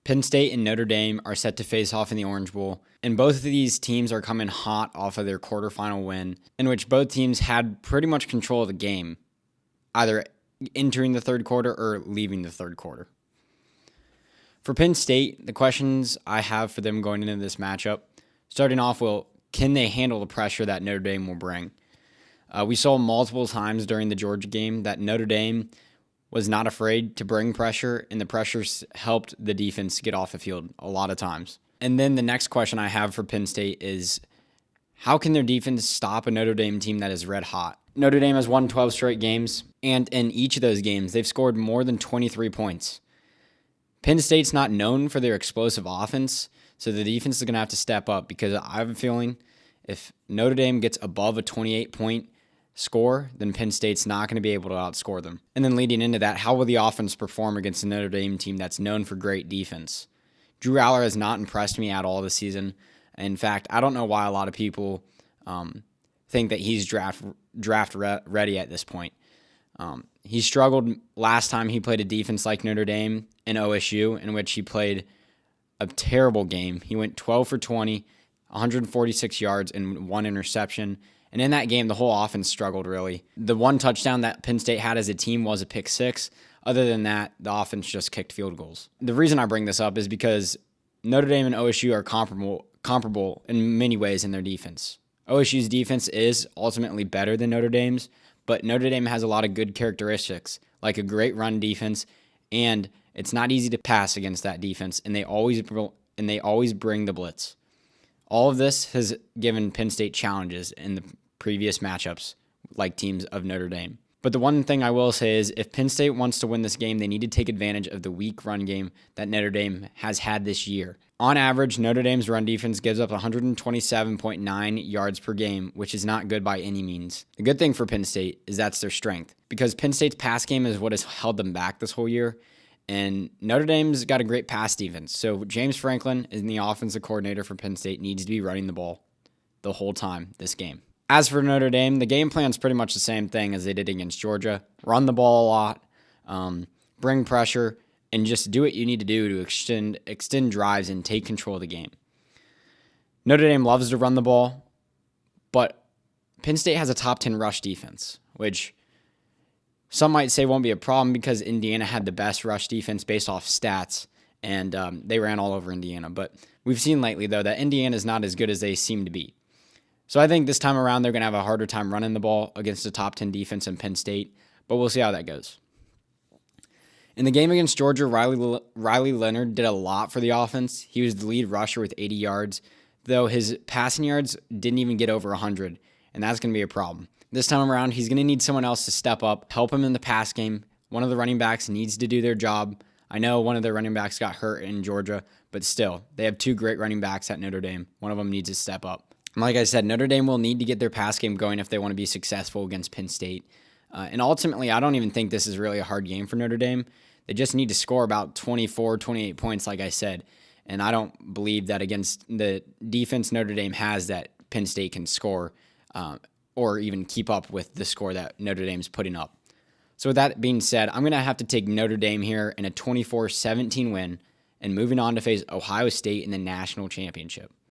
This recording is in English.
Penn State and Notre Dame are set to face off in the Orange Bowl, and both of these teams are coming hot off of their quarterfinal win, in which both teams had pretty much control of the game, either entering the third quarter or leaving the third quarter. For Penn State, the questions I have for them going into this matchup, starting off, can they handle the pressure that Notre Dame will bring? We saw multiple times during the Georgia game that Notre Dame was not afraid to bring pressure, and the pressures helped the defense get off the field a lot of times. And then the next question I have for Penn State is, how can their defense stop a Notre Dame team that is red hot? Notre Dame has won 12 straight games, and in each of those games, they've scored more than 23 points. Penn State's not known for their explosive offense, so the defense is going to have to step up, because I have a feeling if Notre Dame gets above a 28-point score, then Penn State's not going to be able to outscore them. And then leading into that, how will the offense perform against a Notre Dame team that's known for great defense? Drew Aller has not impressed me at all this season. In fact, I don't know why a lot of people think that he's draft ready at this point. He struggled last time he played a defense like Notre Dame and OSU, in which he played a terrible game. He went 12 for 20, 146 yards, and 1 interception. And in that game, the whole offense struggled, really. The one touchdown that Penn State had as a team was a pick six. Other than that, the offense just kicked field goals. The reason I bring this up is because Notre Dame and OSU are comparable in many ways in their defense. OSU's defense is ultimately better than Notre Dame's, but Notre Dame has a lot of good characteristics, like a great run defense, and it's not easy to pass against that defense, and they always bring the blitz. All of this has given Penn State challenges in the previous matchups, like teams of Notre Dame. But the one thing I will say is, if Penn State wants to win this game, they need to take advantage of the weak run game that Notre Dame has had this year. On average, Notre Dame's run defense gives up 127.9 yards per game, which is not good by any means. The good thing for Penn State is that's their strength, because Penn State's pass game is what has held them back this whole year. And Notre Dame's got a great pass defense. So James Franklin, is the offensive coordinator for Penn State, needs to be running the ball the whole time this game. As for Notre Dame, the game plan's pretty much the same thing as they did against Georgia. Run the ball a lot, bring pressure, and just do what you need to do to extend drives and take control of the game. Notre Dame loves to run the ball, but Penn State has a top 10 rush defense, which some might say won't be a problem because Indiana had the best rush defense based off stats, and they ran all over Indiana. But we've seen lately, though, that Indiana is not as good as they seem to be. So I think this time around they're going to have a harder time running the ball against a top 10 defense in Penn State, but we'll see how that goes. In the game against Georgia, Riley Leonard did a lot for the offense. He was the lead rusher with 80 yards, though his passing yards didn't even get over 100, and that's going to be a problem. This time around, he's going to need someone else to step up, help him in the pass game. One of the running backs needs to do their job. I know one of their running backs got hurt in Georgia, but still, they have two great running backs at Notre Dame. One of them needs to step up. And like I said, Notre Dame will need to get their pass game going if they want to be successful against Penn State. And ultimately, I don't even think this is really a hard game for Notre Dame. They just need to score about 24, 28 points, like I said. And I don't believe that against the defense Notre Dame has that Penn State can score or even keep up with the score that Notre Dame's putting up. So with that being said, I'm going to have to take Notre Dame here in a 24-17 win and moving on to face Ohio State in the national championship.